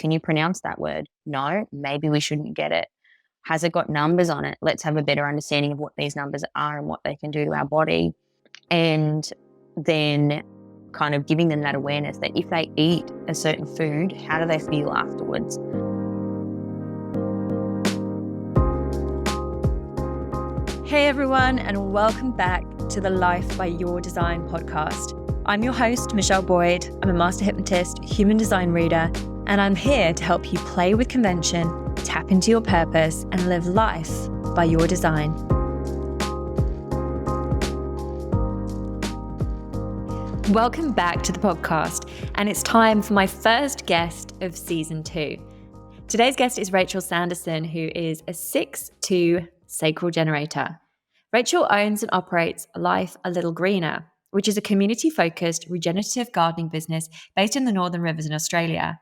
Can you pronounce that word? No, maybe we shouldn't get it. Has it got numbers on it? Let's have a better understanding of what these numbers are and what they can do to our body. And then kind of giving them that awareness that if they eat a certain food, how do they feel afterwards? Hey everyone, and welcome back to the Life by Your Design podcast. I'm your host, Michelle Boyd. I'm a master hypnotist, human design reader, and I'm here to help you play with convention, tap into your purpose, and live life by your design. Welcome back to the podcast, and it's time for my first guest of season 2. Today's guest is Rachael Sanderson, who is a 6'2" Sacral Generator. Rachael owns and operates Life a Little Greener, which is a community-focused regenerative gardening business based in the Northern Rivers in Australia.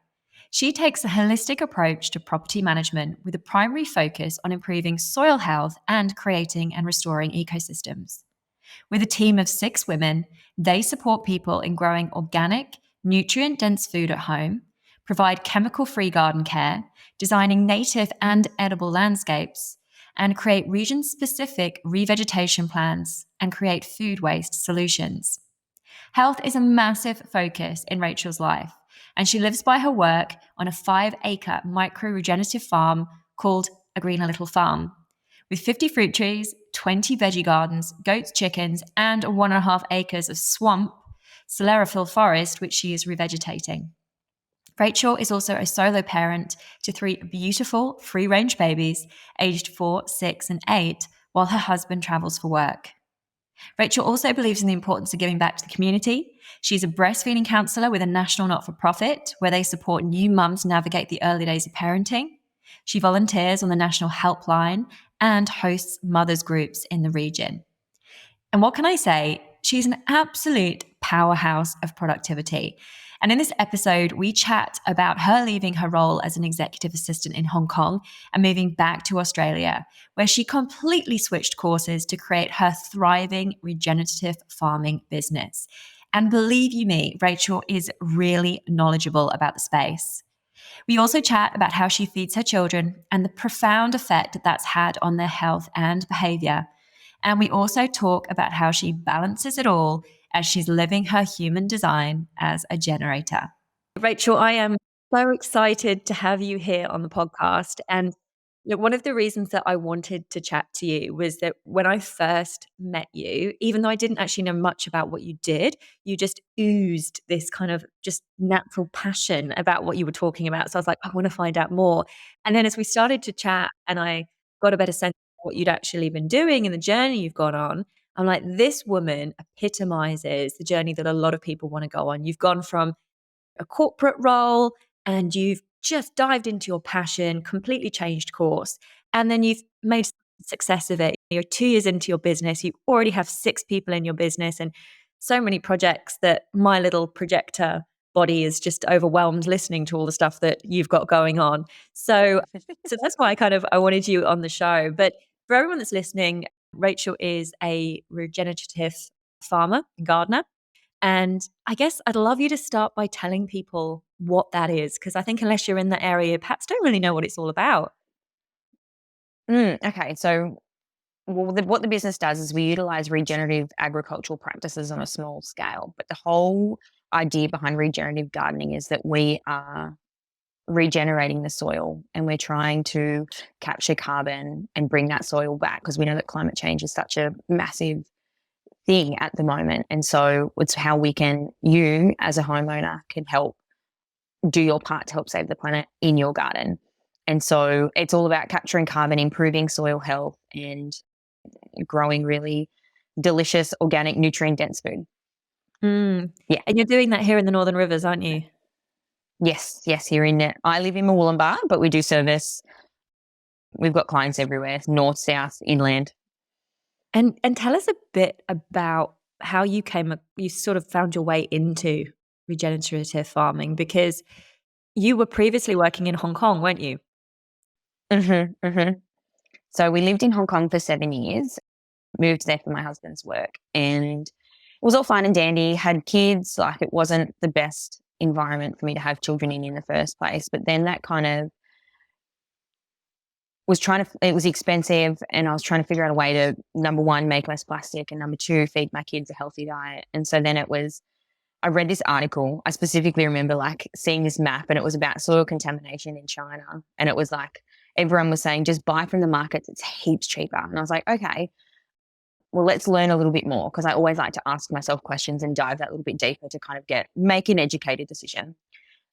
She takes a holistic approach to property management with a primary focus on improving soil health and creating and restoring ecosystems. With a team of 6 women, they support people in growing organic, nutrient-dense food at home, provide chemical-free garden care, designing native and edible landscapes, and create region-specific revegetation plans and create food waste solutions. Health is a massive focus in Rachael's life, and she lives by her work on a 5-acre micro-regenerative farm called A Greener Little Farm, with 50 fruit trees, 20 veggie gardens, goats, chickens, and 1.5 acres of swamp, sclerophyll forest, which she is revegetating. Rachael is also a solo parent to 3 beautiful free-range babies aged 4, 6, and 8 while her husband travels for work. Rachael also believes in the importance of giving back to the community. She's a breastfeeding counsellor with a national not-for-profit where they support new mums navigate the early days of parenting. She volunteers on the National Helpline and hosts mothers groups in the region. And what can I say? She's an absolute powerhouse of productivity. And in this episode, we chat about her leaving her role as an executive assistant in Hong Kong and moving back to Australia, where she completely switched courses to create her thriving regenerative farming business. And believe you me, Rachael is really knowledgeable about the space. We also chat about how she feeds her children and the profound effect that's had on their health and behaviour. And we also talk about how she balances it all as she's living her human design as a generator. Rachael, I am so excited to have you here on the podcast. And look, one of the reasons that I wanted to chat to you was that when I first met you, even though I didn't actually know much about what you did, you just oozed this kind of just natural passion about what you were talking about. So I was like, I want to find out more. And then as we started to chat and I got a better sense of what you'd actually been doing and the journey you've gone on, I'm like, this woman epitomizes the journey that a lot of people want to go on. You've gone from a corporate role and you've just dived into your passion, completely changed course, and then you've made success of it. You're 2 years into your business. You already have 6 people in your business and so many projects that my little projector body is just overwhelmed listening to all the stuff that you've got going on. So that's why I wanted you on the show. But for everyone that's listening, Rachael is a regenerative farmer and gardener. And I guess I'd love you to start by telling people what that is, because I think unless you're in the area, perhaps don't really know what it's all about. Okay, so what the business does is we utilize regenerative agricultural practices on a small scale. But the whole idea behind regenerative gardening is that we are regenerating the soil and we're trying to capture carbon and bring that soil back, because we know that climate change is such a massive thing at the moment. And so it's how you as a homeowner can help do your part to help save the planet in your garden. And so it's all about capturing carbon, improving soil health, and growing really delicious, organic, nutrient-dense food. Yeah. And you're doing that here in the Northern Rivers, aren't you? Yes, here I live in Murwillumbah, but we've got clients everywhere, north, south, inland. And tell us a bit about how you sort of found your way into regenerative farming, because you were previously working in Hong Kong, weren't you? So we lived in Hong Kong for 7 years, moved there for my husband's work, and it was all fine and dandy, had kids. Like, it wasn't the best environment for me to have children in the first place. But then that kind of it was expensive, and I was trying to figure out a way to, number one, make less plastic, and number two, feed my kids a healthy diet. And so then I read this article. I specifically remember like seeing this map, and it was about soil contamination in China. And it was like, everyone was saying, just buy from the markets. It's heaps cheaper. And I was like, okay, well, let's learn a little bit more, because I always like to ask myself questions and dive that little bit deeper to kind of make an educated decision.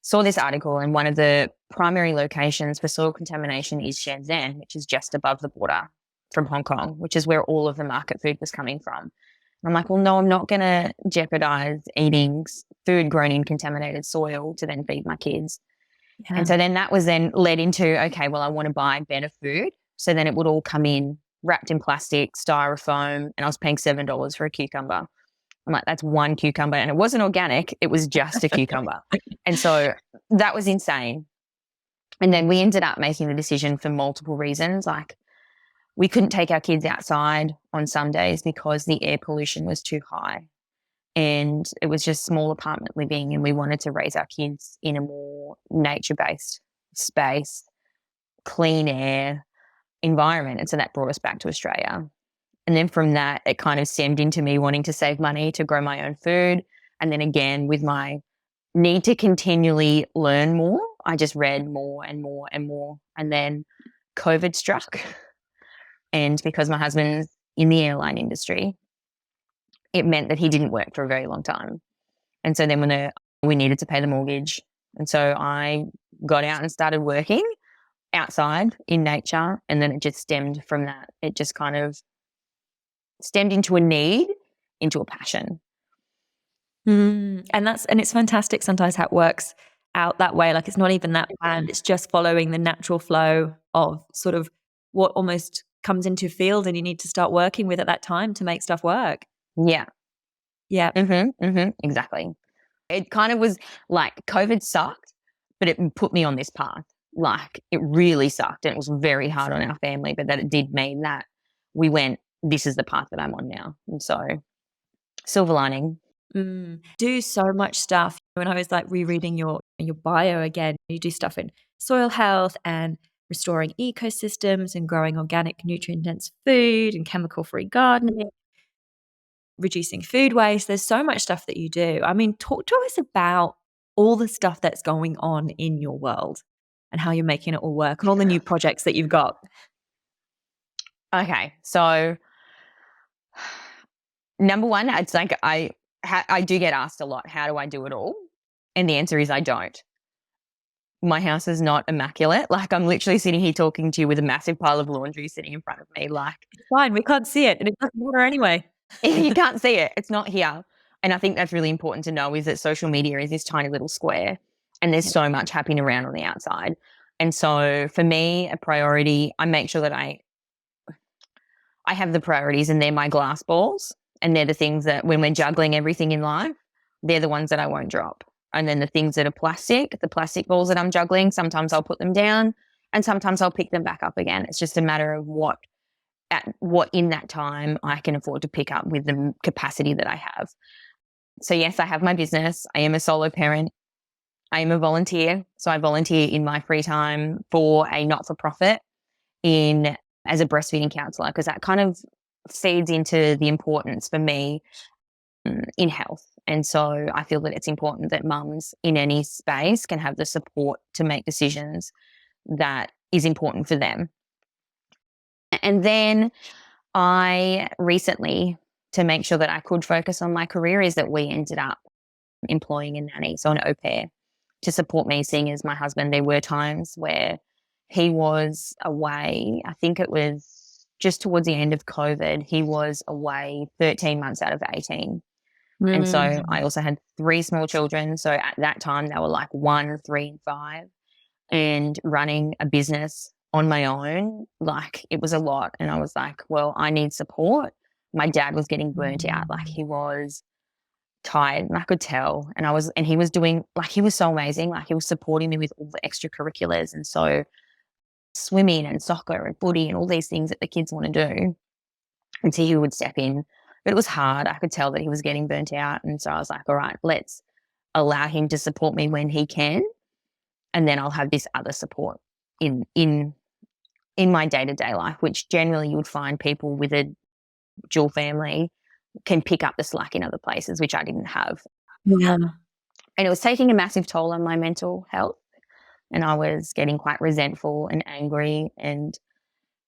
Saw this article, and one of the primary locations for soil contamination is Shenzhen, which is just above the border from Hong Kong, which is where all of the market food was coming from. And I'm like, well, no, I'm not going to jeopardize eating food grown in contaminated soil to then feed my kids. Yeah. And so then that was then led into, okay, well, I want to buy better food. So then it would all come in wrapped in plastic, styrofoam, and I was paying $7 for a cucumber. I'm like, that's one cucumber, and it wasn't organic. It was just a cucumber. And so that was insane. And then we ended up making the decision for multiple reasons. Like, we couldn't take our kids outside on some days because the air pollution was too high, and it was just small apartment living, and we wanted to raise our kids in a more nature-based space, clean air environment. And so that brought us back to Australia. And then from that, it kind of stemmed into me wanting to save money to grow my own food. And then again, with my need to continually learn more, I just read more and more and more. And then COVID struck. And because my husband's in the airline industry, it meant that he didn't work for a very long time. And so then when we needed to pay the mortgage. And so I got out and started working outside in nature. And then it just stemmed from that. It just kind of stemmed into a need, into a passion. And it's fantastic sometimes how it works out that way. Like, it's not even that planned. It's just following the natural flow of sort of what almost comes into field and you need to start working with at that time to make stuff work. Yeah. Yeah. Exactly. It kind of was like COVID sucked, but it put me on this path. Like, it really sucked, and it was very hard on our family, but that it did mean that we went, this is the path that I'm on now. And so, silver lining. Do so much stuff. When I was like rereading your bio again, you do stuff in soil health and restoring ecosystems and growing organic, nutrient-dense food and chemical-free gardening, reducing food waste. There's so much stuff that you do. I mean, talk to us about all the stuff that's going on in your world and how you're making it all work and all the new projects that you've got. Okay, so number one, it's like I do get asked a lot, how do I do it all? And the answer is I don't. My house is not immaculate. Like, I'm literally sitting here talking to you with a massive pile of laundry sitting in front of me. Like, it's fine, we can't see it, and it doesn't matter anyway. You can't see it. It's not here. And I think that's really important to know, is that social media is this tiny little square, and there's so much happening around on the outside. And so for me, a priority, I make sure that I have the priorities, and they're my glass balls. And they're the things that when we're juggling everything in life, they're the ones that I won't drop. And then the things that are plastic, the plastic balls that I'm juggling, sometimes I'll put them down and sometimes I'll pick them back up again. It's just a matter of what in that time I can afford to pick up with the capacity that I have. So yes, I have my business. I am a solo parent. I am a volunteer. So I volunteer in my free time for a not-for-profit as a breastfeeding counsellor, because that kind of feeds into the importance for me in health. And so I feel that it's important that mums in any space can have the support to make decisions that is important for them. And then I recently, to make sure that I could focus on my career, is that we ended up employing a nanny, so an au pair, to support me, seeing as my husband, there were times where he was away. I think it was just towards the end of COVID, he was away 13 months out of 18. And so I also had 3 small children. So at that time, they were like 1, 3, and 5. And running a business on my own, like, it was a lot. And I was like, well, I need support. My dad was getting burnt out. Like, he was tired, and I could tell. And he was doing, like, he was so amazing. Like, he was supporting me with all the extracurriculars. And so swimming and soccer and footy and all these things that the kids want to do. And so he would step in. But it was hard. I could tell that he was getting burnt out. And so I was like, all right, let's allow him to support me when he can, and then I'll have this other support in my day-to-day life, which generally you would find people with a dual family can pick up the slack in other places, which I didn't have. Yeah. And it was taking a massive toll on my mental health, and I was getting quite resentful and angry. And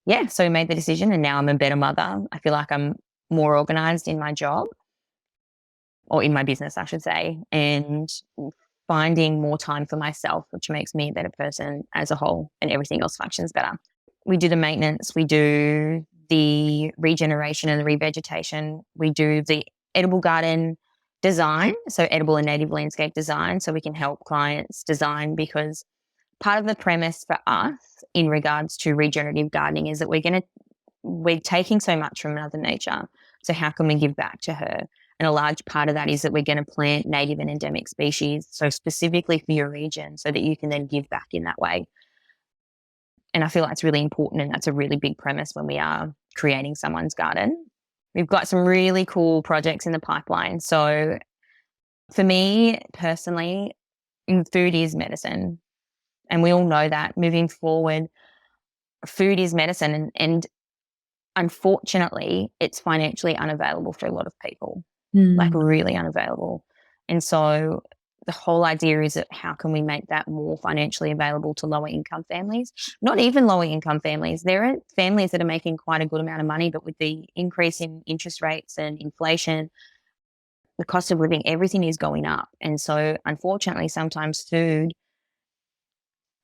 yeah, so I made the decision, and now I'm a better mother. I feel like I'm more organized in my job, or in my business, I should say, and finding more time for myself, which makes me a better person as a whole, and everything else functions better. We do the maintenance, we do the regeneration and the revegetation, we do the edible garden design, so edible and native landscape design, so we can help clients design, because part of the premise for us in regards to regenerative gardening is that we're taking so much from Mother Nature. So how can we give back to her? And a large part of that is that we're going to plant native and endemic species, so specifically for your region, so that you can then give back in that way. And I feel like it's really important, and that's a really big premise when we are creating someone's garden. We've got some really cool projects in the pipeline. So for me personally, food is medicine. And we all know that moving forward, food is medicine. And unfortunately, it's financially unavailable for a lot of people, like really unavailable. And so the whole idea is that how can we make that more financially available to lower income families? Not even lower income families. There are families that are making quite a good amount of money, but with the increase in interest rates and inflation, the cost of living, everything is going up. And so unfortunately, sometimes food,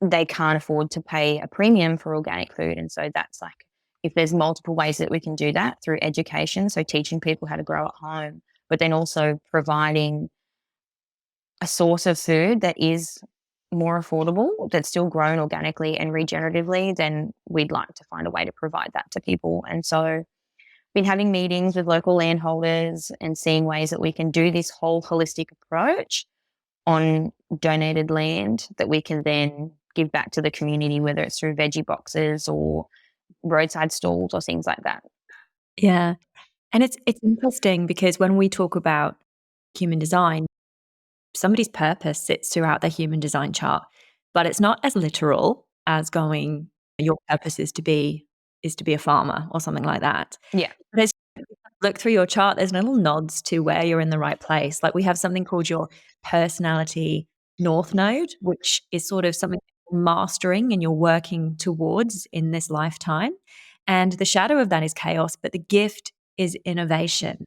they can't afford to pay a premium for organic food. And so that's like, if there's multiple ways that we can do that through education, so teaching people how to grow at home, but then also providing a source of food that is more affordable, that's still grown organically and regeneratively, then we'd like to find a way to provide that to people. And so been having meetings with local landholders and seeing ways that we can do this whole holistic approach on donated land that we can then give back to the community, whether it's through veggie boxes or roadside stalls or things like that. Yeah. And it's interesting because when we talk about human design, somebody's purpose sits throughout their human design chart, but it's not as literal as going, your purpose is to be a farmer or something like that. Yeah. But as you look through your chart, there's little nods to where you're in the right place. Like we have something called your personality north node, which is sort of something you're mastering and you're working towards in this lifetime. And the shadow of that is chaos, but the gift is innovation.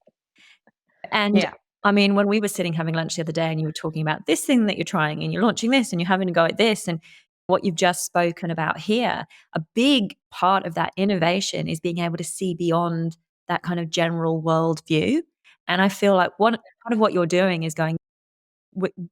And Yeah. I mean, when we were sitting having lunch the other day and you were talking about this thing that you're trying and you're launching this and you're having to go at this and what you've just spoken about here, a big part of that innovation is being able to see beyond that kind of general worldview. And I feel like part of what you're doing is going,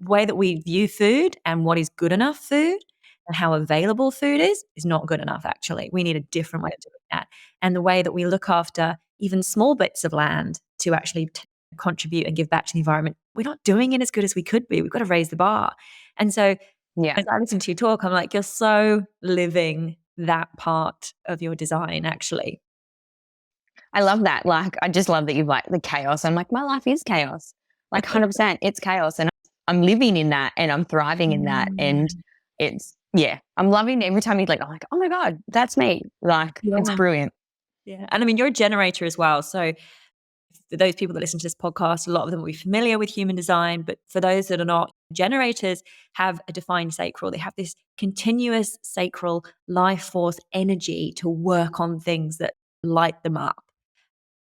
way that we view food and what is good enough food and how available food is not good enough, actually. We need a different way of doing that. And the way that we look after even small bits of land to actually contribute and give back to the environment, we're not doing it as good as we could be. We've got to raise the bar. And so Yeah. as I listen to you talk, I'm like, you're so living that part of your design, actually. I love that. Like, I just love that you've like the chaos. I'm like, my life is chaos. Like 100%, it's chaos. And I'm living in that and I'm thriving in that. And it's, yeah, I'm loving it every time you like, I'm like, oh my God, that's me. Like, it's brilliant. Yeah. And I mean, you're a generator as well. So for those people that listen to this podcast, a lot of them will be familiar with human design, but for those that are not, generators have a defined sacral. They have this continuous sacral life force energy to work on things that light them up,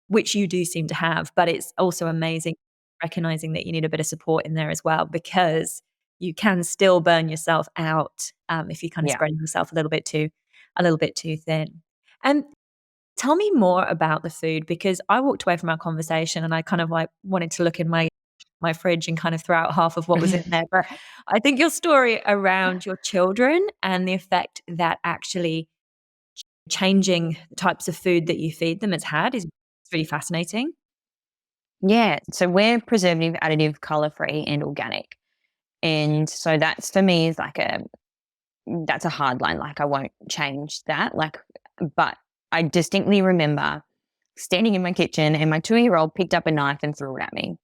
which you do seem to have. But it's also amazing recognizing that you need a bit of support in there as well, because you can still burn yourself out if you kind of spread yourself a little bit too thin. And tell me more about the food, because I walked away from our conversation and I kind of like wanted to look in my fridge and kind of throw out half of what was in there. But I think your story around your children and the effect that actually changing the types of food that you feed them has had is really fascinating. Yeah. So we're preservative, additive, color free, and organic. And so that's for me is like that's a hard line. Like, I won't change that. Like, but I distinctly remember standing in my kitchen and my 2-year-old picked up a knife and threw it at me.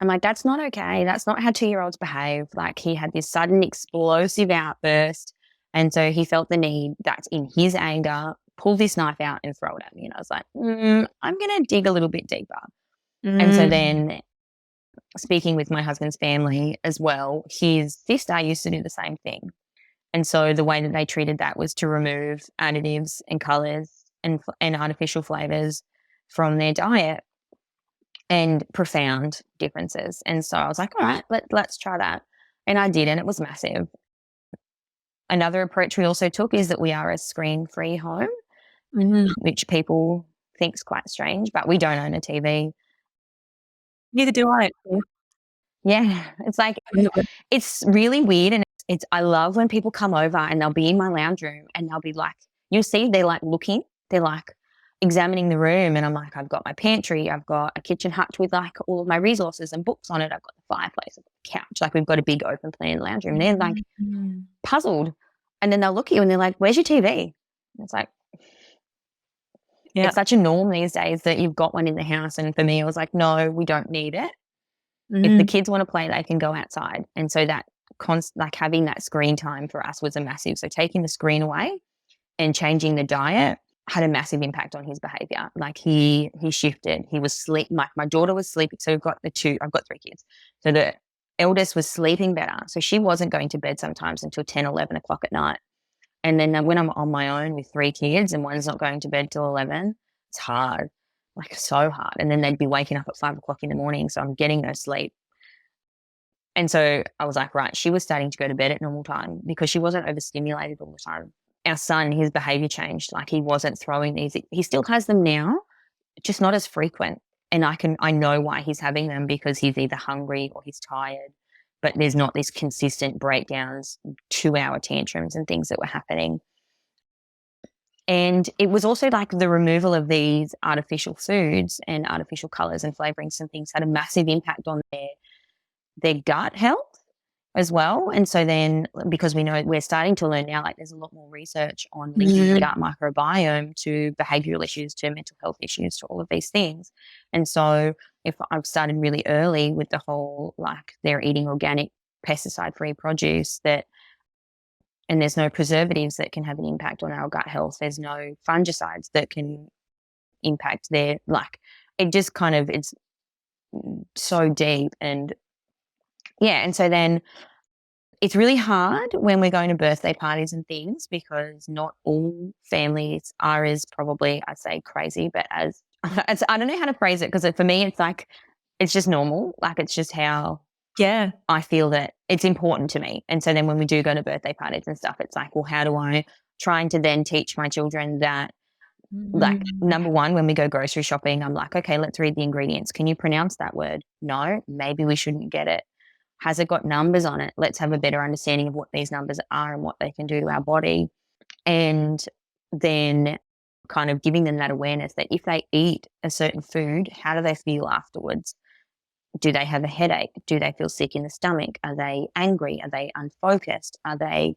I'm like, that's not okay. That's not how 2-year-olds behave. Like, he had this sudden explosive outburst. And so he felt the need that in his anger, pull this knife out and throw it at me. And I was like, I'm going to dig a little bit deeper. And so Mm. then, speaking with my husband's family as well, his sister used to do the same thing. And so the way that they treated that was to remove additives and colors and artificial flavors from their diet, and profound differences. And so I was like, all right, let's try that. And I did, and it was massive. Another approach we also took is that we are a screen-free home, Mm. which people think is quite strange, but we don't own a TV. Neither do I. Yeah, it's like, it's really weird, and it's I love when people come over and they'll be in my lounge room and they'll be like, you'll see they're like looking, they're like examining the room, and I'm like, I've got my pantry, I've got a kitchen hutch with like all of my resources and books on it, I've got the fireplace, I've got the couch, like we've got a big open plan lounge room. They're like Mm. puzzled, and then they'll look at you and they're like, "Where's your TV?" And it's like, Yeah. it's such a norm these days that you've got one in the house, and for me, I was like, "No, we don't need it. If the Mm. kids want to play, they can go outside." And so that like having that screen time for us was a massive. So taking the screen away and changing the diet had a massive impact on his behavior. Like he shifted. He was sleep. My daughter was sleeping. So I've got 3 kids. So the eldest was sleeping better. So she wasn't going to bed sometimes until 10, 11 o'clock at night. And then when I'm on my own with 3 kids and one's not going to bed till 11, it's hard, like so hard. And then they'd be waking up at 5 o'clock in the morning. So I'm getting no sleep. And so I was like, right, she was starting to go to bed at normal time because she wasn't overstimulated all the time. Our son, his behavior changed. Like he wasn't throwing these, he still has them now, just not as frequent. And I know why he's having them, because he's either hungry or he's tired, but there's not these consistent breakdowns, 2-hour tantrums and things that were happening. And it was also like the removal of these artificial foods and artificial colors and flavorings and things had a massive impact on their gut health as well. And so then, because we know, we're starting to learn now, like there's a lot more research on linking the gut microbiome to behavioral issues, to mental health issues, to all of these things. And so if I've started really early with the whole, like they're eating organic pesticide-free produce, and there's no preservatives that can have an impact on our gut health. There's no fungicides that can impact their, like, it just kind of, it's so deep. And yeah, and so then it's really hard when we're going to birthday parties and things, because not all families are as, probably, I'd say, crazy, but as I don't know how to phrase it, because for me, it's like, it's just normal. Like, it's just how Yeah. I feel that it's important to me. And so then when we do go to birthday parties and stuff, it's like, well, how do I trying to then teach my children that, like, number one, when we go grocery shopping, I'm like, okay, let's read the ingredients. Can you pronounce that word? No, maybe we shouldn't get it. Has it got numbers on it? Let's have a better understanding of what these numbers are and what they can do to our body. And then kind of giving them that awareness that if they eat a certain food, how do they feel afterwards? Do they have a headache? Do they feel sick in the stomach? Are they angry? Are they unfocused? Are they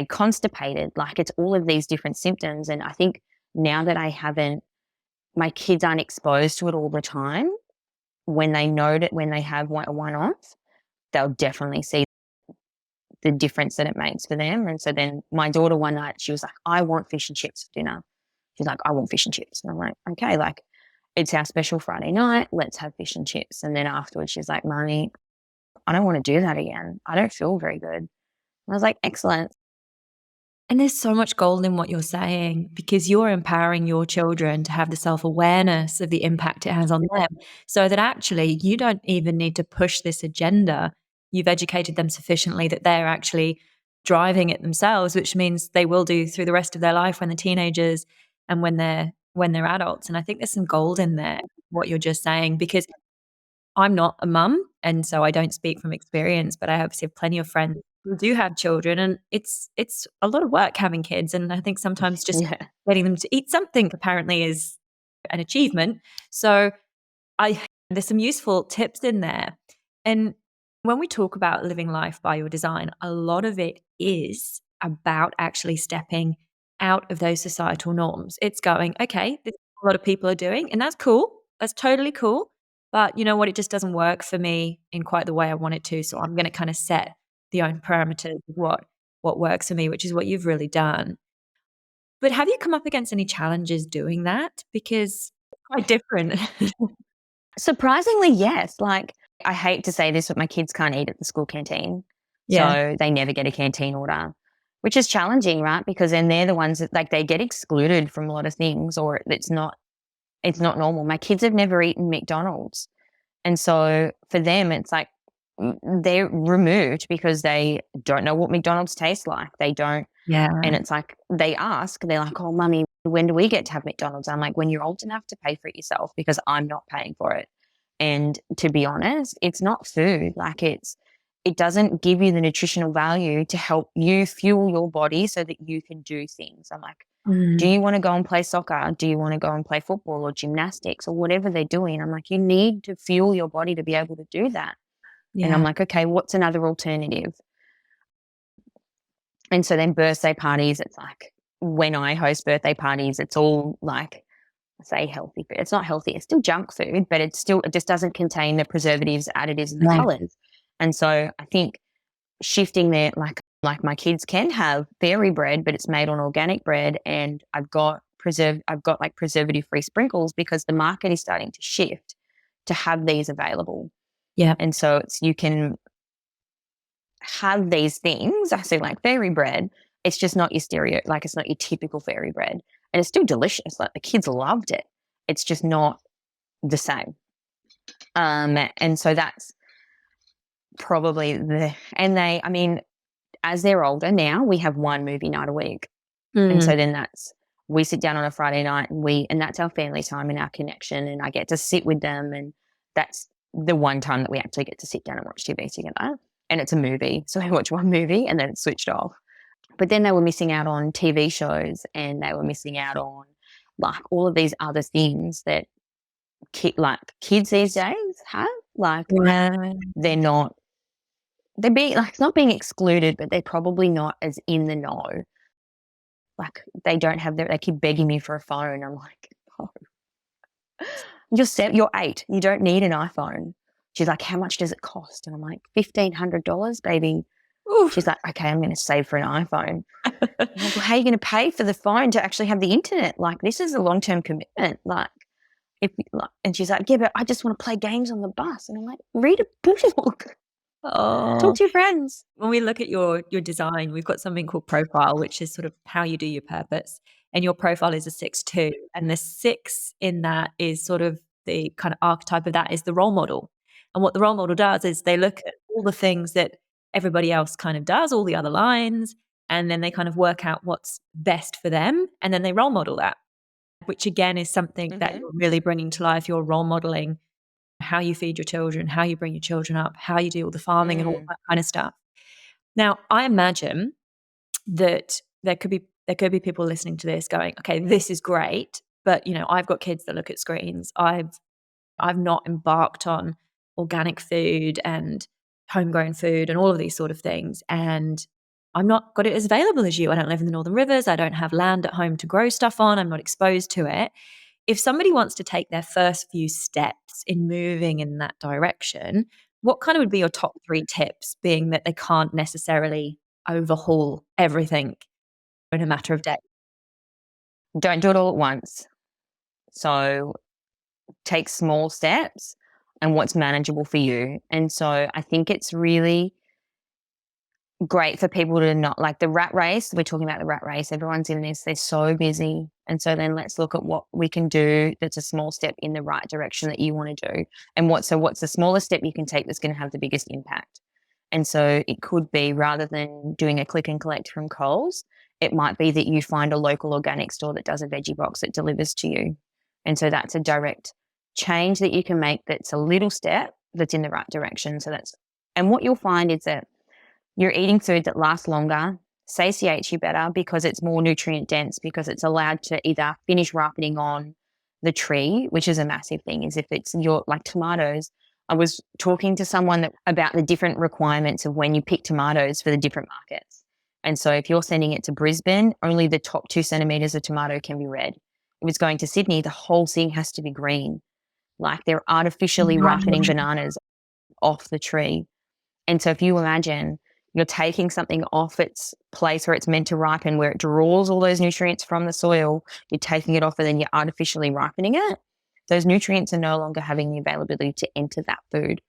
constipated? Like, it's all of these different symptoms. And I think now that my kids aren't exposed to it all the time, when they know that, when they have a one-off, they'll definitely see the difference that it makes for them. And so then my daughter one night, she was like, I want fish and chips for dinner. She's like, I want fish and chips. And I'm like, okay, like, it's our special Friday night. Let's have fish and chips. And then afterwards, she's like, Mommy, I don't want to do that again. I don't feel very good. And I was like, excellent. And there's so much gold in what you're saying, because you're empowering your children to have the self-awareness of the impact it has on them, so that actually you don't even need to push this agenda. You've educated them sufficiently that they're actually driving it themselves, which means they will do through the rest of their life when they're teenagers and when they're adults. And I think there's some gold in there, what you're just saying, because I'm not a mum, and so I don't speak from experience, but I obviously have plenty of friends who do have children, and it's a lot of work having kids, and I think sometimes just Yeah. getting them to eat something apparently is an achievement. So there's some useful tips in there. And when we talk about living life by your design, a lot of it is about actually stepping out of those societal norms. It's going, okay, this is what a lot of people are doing, and that's cool. That's totally cool. but you know what, it just doesn't work for me in quite the way I want it to. So I'm going to kind of set the own parameters of what works for me, which is what you've really done. But have you come up against any challenges doing that? Because it's quite different. Surprisingly, yes. Like, I hate to say this, but my kids can't eat at the school canteen. Yeah. So they never get a canteen order, which is challenging, right? Because then they're the ones that, like, they get excluded from a lot of things, or it's not normal. My kids have never eaten McDonald's. And so for them, it's like they're removed because they don't know what McDonald's tastes like. They don't. Yeah. And it's like they ask, they're like, "Oh, mummy, when do we get to have McDonald's?" I'm like, "When you're old enough to pay for it yourself, because I'm not paying for it." And to be honest, it's not food. Like, it doesn't give you the nutritional value to help you fuel your body so that you can do things. I'm like, do you want to go and play soccer? Do you want to go and play football or gymnastics or whatever they're doing? I'm like, you need to fuel your body to be able to do that. And I'm Yeah. like, okay, what's another alternative? And so then birthday parties, it's like when I host birthday parties, it's all like, I say healthy food. It's not healthy. It's still junk food, but it just doesn't contain the preservatives, additives, and the Right. colors. And so I think shifting there, like my kids can have fairy bread, but it's made on organic bread, and I've got like preservative free sprinkles, because the market is starting to shift to have these available. Yeah. And so you can have these things. I say like fairy bread. It's just not your it's not your typical fairy bread, and it's still delicious. Like, the kids loved it. It's just not the same. And so that's probably I mean, as they're older now, we have one movie night a week. And so then we sit down on a Friday night, and that's our family time and our connection. And I get to sit with them, and that's the one time that we actually get to sit down and watch TV together. And it's a movie. So we watch one movie and then it's switched off. But then they were missing out on TV shows, and they were missing out on like all of these other things that kids these days have. Like, they're not, they're being like, it's not being excluded, but they're probably not as in the know. Like, they don't have they keep begging me for a phone. I'm like, oh, you're 8. You don't need an iPhone. She's like, how much does it cost? And I'm like, $1,500, baby. Oof. She's like, okay, I'm going to save for an iPhone. I'm like, well, how are you going to pay for the phone to actually have the internet? Like, this is a long-term commitment. And she's like, yeah, but I just want to play games on the bus. And I'm like, read a book. Talk to your friends. When we look at your design, we've got something called profile, which is sort of how you do your purpose. And your profile is a 6-2. And the 6 in that is sort of the kind of archetype of that is the role model. And what the role model does is they look at all the things that everybody else kind of does, all the other lines, and then they kind of work out what's best for them. And then they role model that, which again is something that you're really bringing to life. You're role modeling how you feed your children, how you bring your children up, how you do all the farming and all that kind of stuff. Now, I imagine that there could be people listening to this going, okay, this is great, but you know, I've got kids that look at screens. I've not embarked on organic food and homegrown food and all of these sort of things, and I'm not got it as available as you. I don't live in the Northern Rivers. I don't have land at home to grow stuff on. I'm not exposed to it. If somebody wants to take their first few steps in moving in that direction, what kind of would be your top 3 tips, being that they can't necessarily overhaul everything in a matter of days? Don't do it all at once. So take small steps and what's manageable for you. And so I think it's really great for people to not, like, the rat race. We're talking about the rat race. Everyone's in this. They're so busy. And so then let's look at what we can do that's a small step in the right direction that you want to do. And what's the smallest step you can take that's going to have the biggest impact? And so it could be, rather than doing a click and collect from Coles, it might be that you find a local organic store that does a veggie box that delivers to you. And so that's a direct change that you can make, that's a little step that's in the right direction. And what you'll find is that you're eating food that lasts longer, satiates you better because it's more nutrient dense, because it's allowed to either finish ripening on the tree, which is a massive thing. Is if it's like tomatoes. I was talking to someone about the different requirements of when you pick tomatoes for the different markets. And so if you're sending it to Brisbane, only the top 2 centimetres of tomato can be red. If it's going to Sydney, the whole thing has to be green. Like they're artificially ripening bananas off the tree. And so if you imagine you're taking something off its place where it's meant to ripen, where it draws all those nutrients from the soil, you're taking it off and then you're artificially ripening it. Those nutrients are no longer having the availability to enter that food.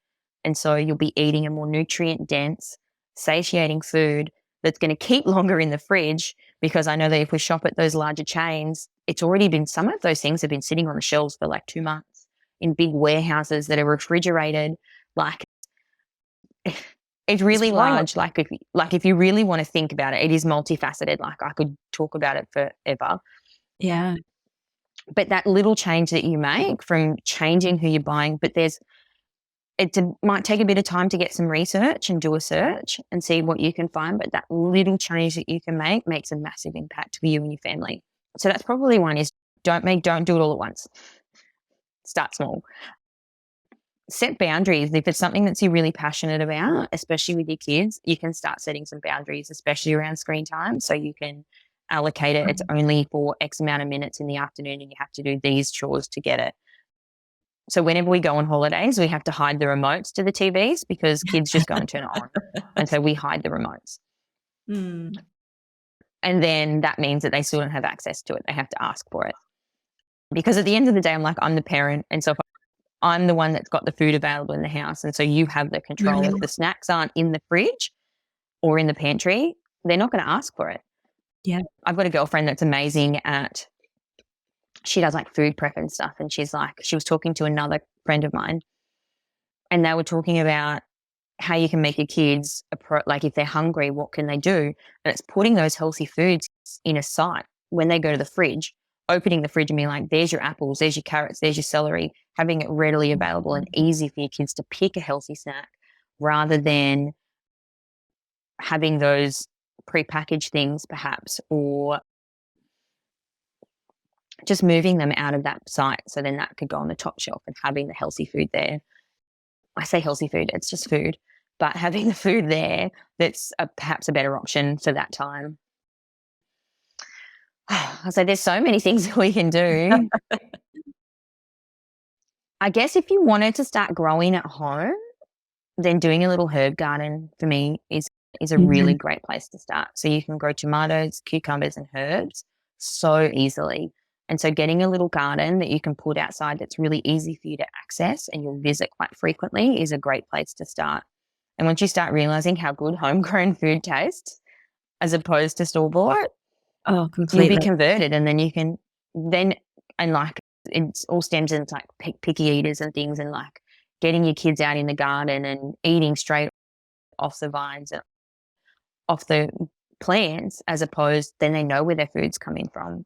And so you'll be eating a more nutrient-dense, satiating food that's going to keep longer in the fridge, because I know that if we shop at those larger chains, it's already been, some of those things have been sitting on the shelves for like 2 months in big warehouses that are refrigerated. Like it's really large. Like if you really want to think about it, it is multifaceted. Like I could talk about it forever. Yeah. But that little change that you make from changing who you're buying, but it might take a bit of time to get some research and do a search and see what you can find. But that little change that you can make makes a massive impact for you and your family. So that's probably one, is don't do it all at once. Start small. Set boundaries. If it's something that you're really passionate about, especially with your kids, you can start setting some boundaries, especially around screen time. So you can allocate it. It's only for X amount of minutes in the afternoon and you have to do these chores to get it. So whenever we go on holidays, we have to hide the remotes to the TVs because kids just go and turn it on. And so we hide the remotes. And then that means that they still don't have access to it. They have to ask for it. Because at the end of the day, I'm the parent. And so if I'm the one that's got the food available in the house. And so you have the control. If the snacks aren't in the fridge or in the pantry, they're not going to ask for it. Yeah. I've got a girlfriend that's amazing at, she does like food prep and stuff. And she was talking to another friend of mine and they were talking about how you can make your kids, like if they're hungry, what can they do? And it's putting those healthy foods in a sight when they go to the fridge, opening the fridge and being like, there's your apples, there's your carrots, there's your celery, having it readily available and easy for your kids to pick a healthy snack rather than having those prepackaged things perhaps, or just moving them out of that site. So then that could go on the top shelf and having the healthy food there. I say healthy food, it's just food, but having the food there that's perhaps a better option for that time. So there's so many things that we can do. I guess if you wanted to start growing at home, then doing a little herb garden for me is a really great place to start. So you can grow tomatoes, cucumbers and herbs so easily. And so getting a little garden that you can put outside that's really easy for you to access and you'll visit quite frequently is a great place to start. And once you start realizing how good homegrown food tastes as opposed to store-bought, completely, you'll be converted. And then you can and like it all stems into like picky eaters and things, and like getting your kids out in the garden and eating straight off the vines and off the plants, as opposed then they know where their food's coming from.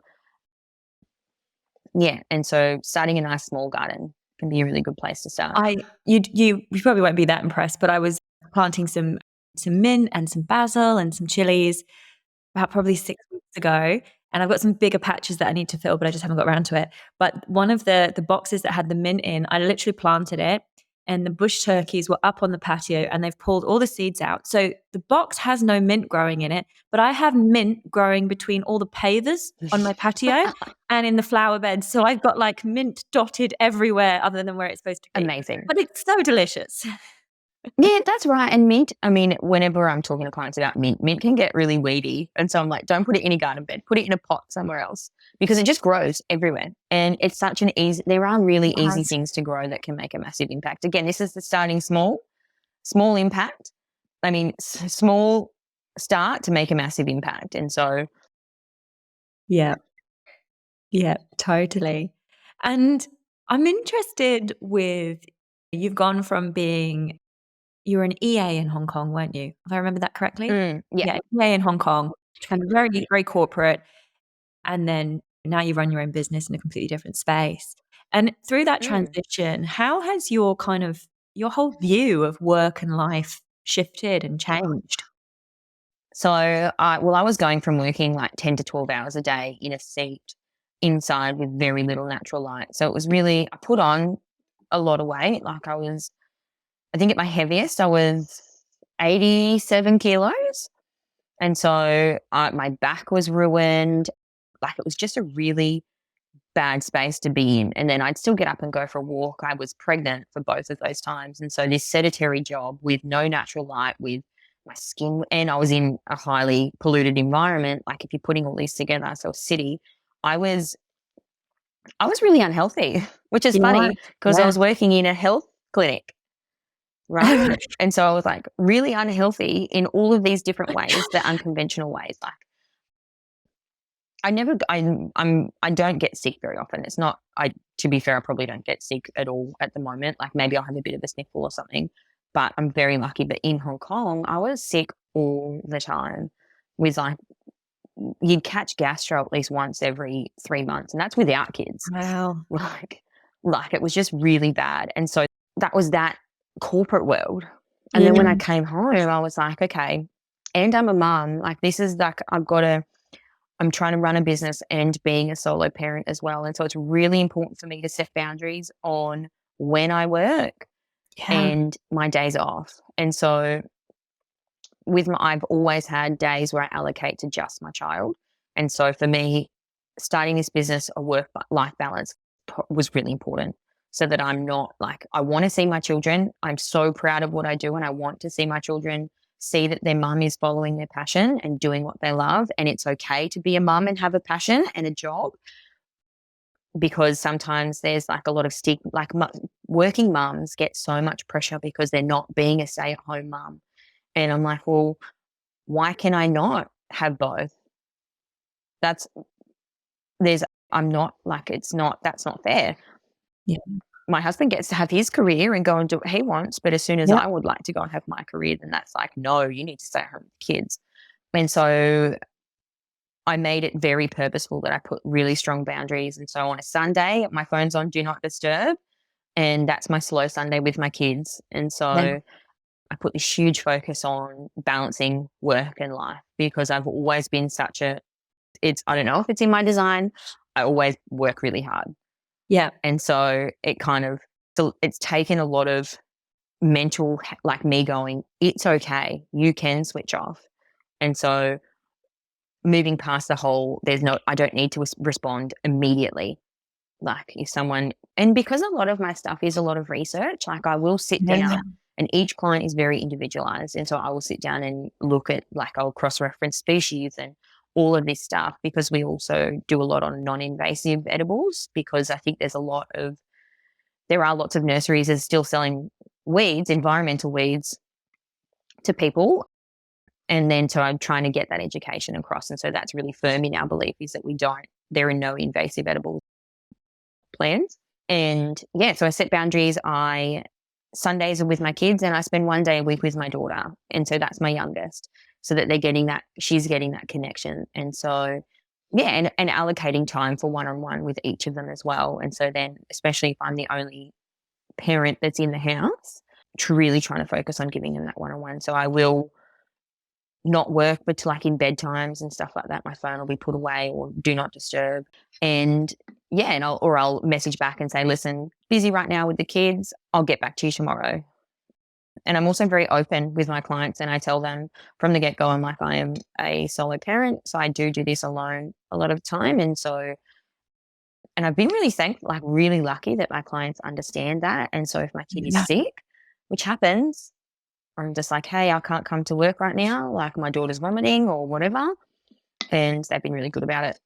Yeah, and so starting a nice small garden can be a really good place to start. You probably won't be that impressed, but I was planting some mint and some basil and some chilies about probably 6 weeks ago, and I've got some bigger patches that I need to fill, but I just haven't got around to it. But one of the boxes that had the mint in, I literally planted it, and the bush turkeys were up on the patio and they've pulled all the seeds out. So the box has no mint growing in it, but I have mint growing between all the pavers on my patio and in the flower beds. So I've got like mint dotted everywhere other than where it's supposed to be. Amazing. But it's so delicious. Yeah, that's right. And mint, I mean, whenever I'm talking to clients about mint can get really weedy. And so I'm like, don't put it in a garden bed, put it in a pot somewhere else because it just grows everywhere. And it's such there are really easy things to grow that can make a massive impact. Again, this is the starting small impact. I mean, small start to make a massive impact. And so. Yeah, totally. And I'm interested with, you've gone from being, you were an EA in Hong Kong, weren't you? If I remember that correctly? Yeah, EA in Hong Kong, kind of very, very corporate. And then now you run your own business in a completely different space. And through that transition, how has your whole view of work and life shifted and changed? So, I was going from working like 10 to 12 hours a day in a seat inside with very little natural light. So it was really, I put on a lot of weight. Like I think at my heaviest, I was 87 kilos. And so my back was ruined. Like it was just a really bad space to be in. And then I'd still get up and go for a walk. I was pregnant for both of those times. And so this sedentary job with no natural light, with my skin, and I was in a highly polluted environment. Like if you're putting all these together, so city, I was really unhealthy, which is funny because I was working in a health clinic, right? And so I was like really unhealthy in all of these different ways, the unconventional ways. Like I don't get sick very often. It's not, to be fair, I probably don't get sick at all at the moment. Like maybe I'll have a bit of a sniffle or something, but I'm very lucky. But in Hong Kong, I was sick all the time with like, you'd catch gastro at least once every 3 months, and that's without kids. Wow. Like it was just really bad. And so that was that corporate world. And then when I came home, I was like, okay, and I'm a mum, like this is like, I'm trying to run a business and being a solo parent as well. And so it's really important for me to set boundaries on when I work and my days off. And so I've always had days where I allocate to just my child. And so for me, starting this business, a work-life balance was really important, so that I'm not like, I want to see my children. I'm so proud of what I do, and I want to see my children see that their mum is following their passion and doing what they love. And it's okay to be a mum and have a passion and a job, because sometimes there's like a lot of like working mums get so much pressure because they're not being a stay-at-home mum. And I'm like, well, why can I not have both? That's not fair. Yeah. My husband gets to have his career and go and do what he wants, but as soon as I would like to go and have my career, then that's like, no, you need to stay at home with the kids. And so I made it very purposeful that I put really strong boundaries. And so on a Sunday, my phone's on do not disturb, and that's my slow Sunday with my kids. And so I put this huge focus on balancing work and life, because I've always been I don't know if it's in my design, I always work really hard. Yeah. And so it's taken a lot of mental, like me going, it's okay, you can switch off. And so moving past the whole, I don't need to respond immediately. Like if someone, and because a lot of my stuff is a lot of research, like I will sit down, and each client is very individualized. And so I will sit down and look at, like, I'll cross-reference species and all of this stuff, because we also do a lot on non-invasive edibles, because I think there are lots of nurseries that are still selling weeds, environmental weeds, to people. And then so I'm trying to get that education across. And so that's really firm in our belief, is that there are no invasive edible plants. And so I set boundaries. Sundays are with my kids, and I spend 1 day a week with my daughter. And so that's my youngest, so that she's getting that connection. And so, and allocating time for one-on-one with each of them as well. And so then, especially if I'm the only parent that's in the house, really trying to focus on giving them that one-on-one. So I will not work, but to like in bedtimes and stuff like that, my phone will be put away or do not disturb. And I'll message back and say, listen, busy right now with the kids, I'll get back to you tomorrow. And I'm also very open with my clients, and I tell them from the get-go, I'm like, I am a solo parent, so I do this alone a lot of time. And I've been really lucky that my clients understand that. And so if my kid is sick, which happens, I'm just like, hey, I can't come to work right now, like my daughter's vomiting or whatever. And they've been really good about it.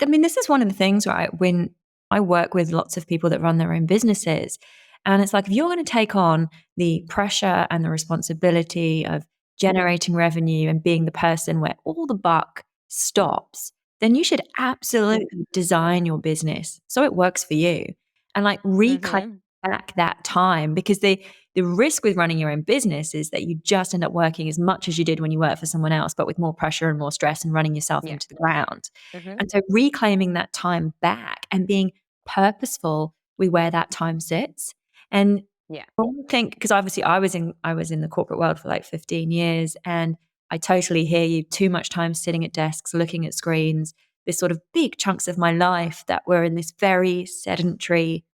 I mean, this is one of the things, right? When I work with lots of people that run their own businesses, and it's like, if you're going to take on the pressure and the responsibility of generating revenue and being the person where all the buck stops, then you should absolutely design your business so it works for you, and like reclaim back that time. Because the risk with running your own business is that you just end up working as much as you did when you worked for someone else, but with more pressure and more stress and running yourself into the ground. And so reclaiming that time back and being purposeful with where that time sits. And I think, because obviously I was in the corporate world for like 15 years, and I totally hear you. Too much time sitting at desks, looking at screens, this sort of big chunks of my life that were in this very sedentary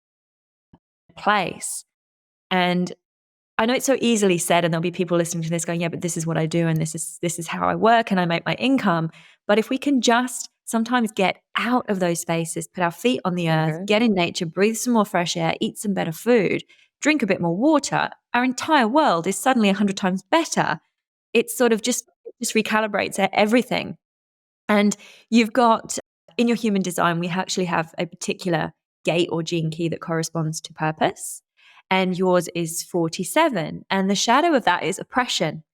place. And I know it's so easily said, and there'll be people listening to this going, yeah, but this is what I do, and this is how I work, and I make my income. But if we can just sometimes get out of those spaces, put our feet on the earth, Mm-hmm. get in nature, breathe some more fresh air, eat some better food, drink a bit more water, our entire world is suddenly 100 times better. It's sort of just recalibrates everything. And you've got, in your human design, we actually have a particular gate or gene key that corresponds to purpose. And yours is 47. And the shadow of that is oppression.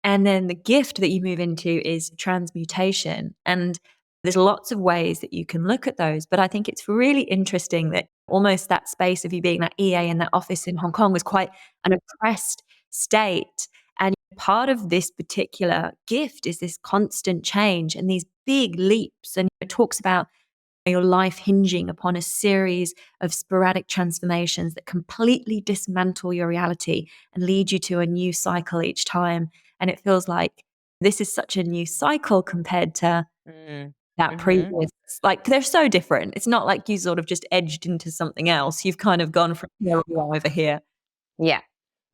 And then the gift that you move into is transmutation. And there's lots of ways that you can look at those. But I think it's really interesting that almost that space of you being that EA in that office in Hong Kong was quite an oppressed state. And part of this particular gift is this constant change and these big leaps. And it talks about your life hinging upon a series of sporadic transformations that completely dismantle your reality and lead you to a new cycle each time. And it feels like this is such a new cycle compared to that Mm-hmm. previous, like they're so different. It's not like you sort of just edged into something else. You've kind of gone from here over here. Yeah.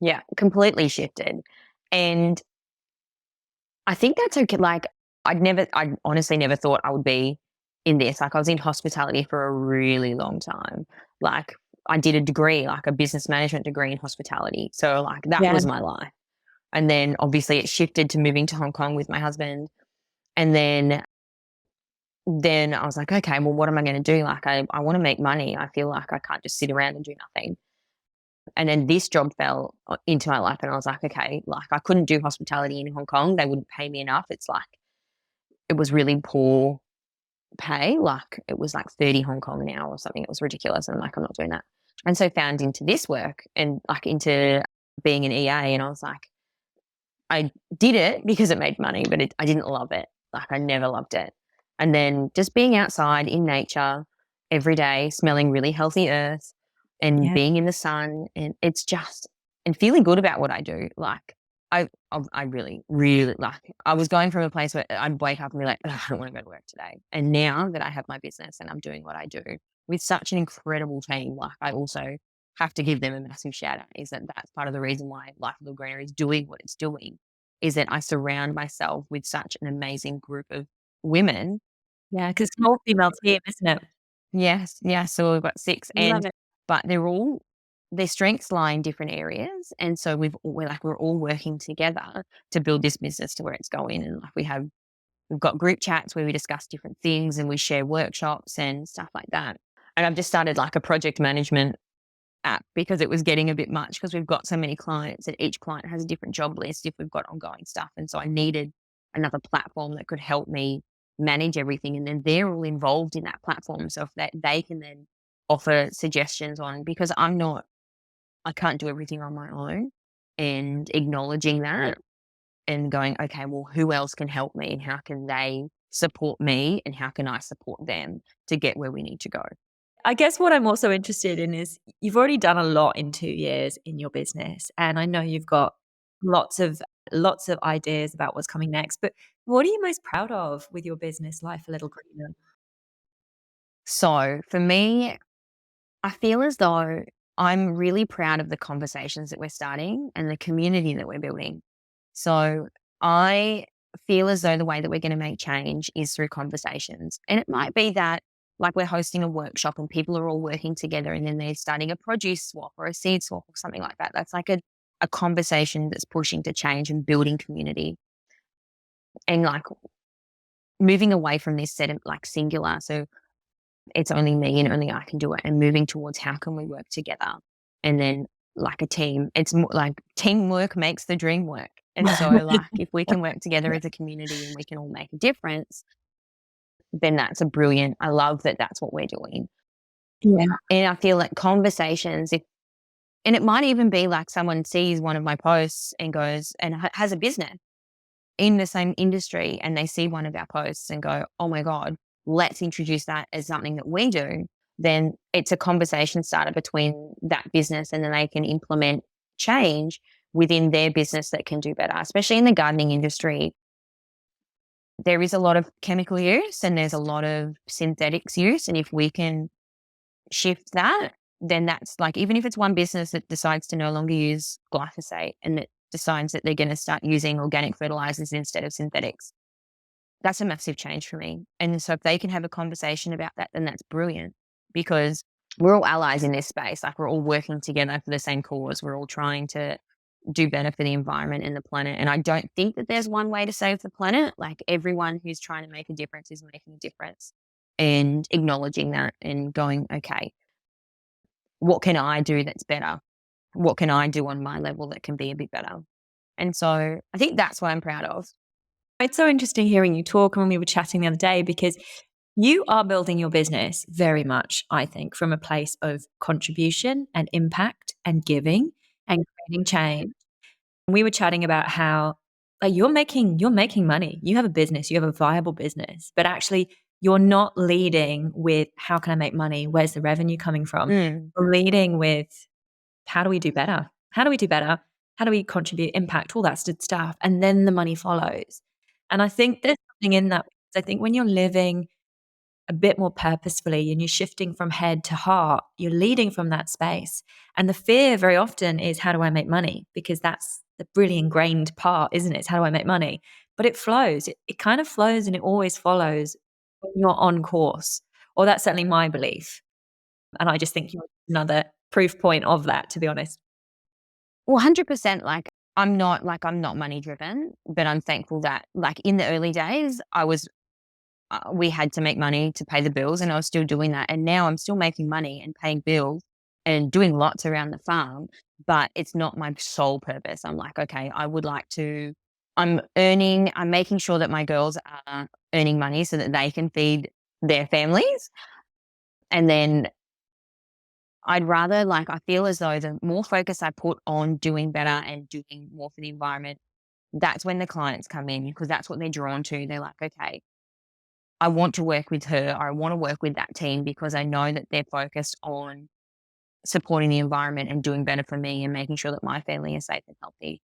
Yeah. Completely shifted. And I think that's okay. Like, I honestly never thought I would be in this. Like, I was in hospitality for a really long time. Like, I did a degree, like a business management degree in hospitality. So, like, that Yeah. was my life. And then obviously it shifted to moving to Hong Kong with my husband. And then I was like, okay, well, what am I going to do? Like, I want to make money. I feel like I can't just sit around and do nothing. And then this job fell into my life, and I was like, okay, like I couldn't do hospitality in Hong Kong. They wouldn't pay me enough. It's like, it was really poor pay. Like, it was like 30 Hong Kong an hour or something. It was ridiculous. And I'm like, I'm not doing that. And so found into this work and like into being an EA. And I was like, I did it because it made money, but I didn't love it. Like, I never loved it. And then just being outside in nature every day, smelling really healthy earth and Yeah. being in the sun, and it's just, and feeling good about what I do. Like, I really, really, like, I was going from a place where I'd wake up and be like, "Ugh, I don't want to go to work today." And now that I have my business and I'm doing what I do with such an incredible team, like, I also have to give them a massive shout out, is that that's part of the reason why Life a Little Greener is doing what it's doing, is that I surround myself with such an amazing group of women. Yeah. Because it's an all female team, isn't it? Yes, yeah, so we've got 6, Love and it. but their strengths lie in different areas, and so we're all working together to build this business to where it's going. And like, we've got group chats where we discuss different things and we share workshops and stuff like that. And I've just started like a project management app because it was getting a bit much, because we've got so many clients and each client has a different job list if we've got ongoing stuff. And so I needed another platform that could help me manage everything. And then they're all involved in that platform. So if they can then offer suggestions on, because I can't do everything on my own, and acknowledging that and going, okay, well, who else can help me and how can they support me and how can I support them to get where we need to go? I guess what I'm also interested in is you've already done a lot in 2 years in your business, and I know you've got lots of ideas about what's coming next, but what are you most proud of with your business, Life a Little Greener? So for me, I feel as though I'm really proud of the conversations that we're starting and the community that we're building. So I feel as though the way that we're going to make change is through conversations. And it might be that, like, we're hosting a workshop and people are all working together and then they're starting a produce swap or a seed swap or something like that. That's like a conversation that's pushing to change and building community, and like moving away from this set of like singular. So it's only me and only I can do it, and moving towards how can we work together, and then like a team. It's more like teamwork makes the dream work. And so like, if we can work together as a community and we can all make a difference, then that's a brilliant, I love that that's what we're doing. Yeah. And I feel like conversations, and it might even be like someone sees one of my posts and goes and has a business in the same industry, and they see one of our posts and go, oh my God, let's introduce that as something that we do. Then it's a conversation starter between that business, and then they can implement change within their business that can do better, especially in the gardening industry. There is a lot of chemical use and there's a lot of synthetics use. And if we can shift that, then that's like, even if it's one business that decides to no longer use glyphosate and that decides that they're going to start using organic fertilizers instead of synthetics, that's a massive change for me. And so if they can have a conversation about that, then that's brilliant, because we're all allies in this space. Like, we're all working together for the same cause. We're all trying to do better for the environment and the planet. And I don't think that there's one way to save the planet. Like, everyone who's trying to make a difference is making a difference, and acknowledging that and going, okay, what can I do that's better? What can I do on my level that can be a bit better? And so I think that's what I'm proud of. It's so interesting hearing you talk. And when we were chatting the other day, because you are building your business very much, I think, from a place of contribution and impact and giving and creating change. We were chatting about how, like, you're making money. You have a business, you have a viable business, but actually you're not leading with how can I make money? Where's the revenue coming from? Mm. You're leading with how do we do better? How do we do better? How do we contribute, impact, all that stuff? And then the money follows. And I think there's something in that. I think when you're living a bit more purposefully and you're shifting from head to heart, you're leading from that space. And the fear very often is, how do I make money? Because that's the really ingrained part, isn't it? It's how do I make money? But it flows. It kind of flows, and it always follows when you're on course. Or that's certainly my belief. And I just think you're another proof point of that, to be honest. Well, 100%. I'm not money driven, but I'm thankful that, like, in the early days, we had to make money to pay the bills, and I was still doing that. And now I'm still making money and paying bills and doing lots around the farm, but it's not my sole purpose. I'm like, okay, I'm making sure that my girls are earning money so that they can feed their families. And then I feel as though the more focus I put on doing better and doing more for the environment, that's when the clients come in, because that's what they're drawn to. They're like, okay, I want to work with her, or I want to work with that team, because I know that they're focused on supporting the environment and doing better for me and making sure that my family is safe and healthy.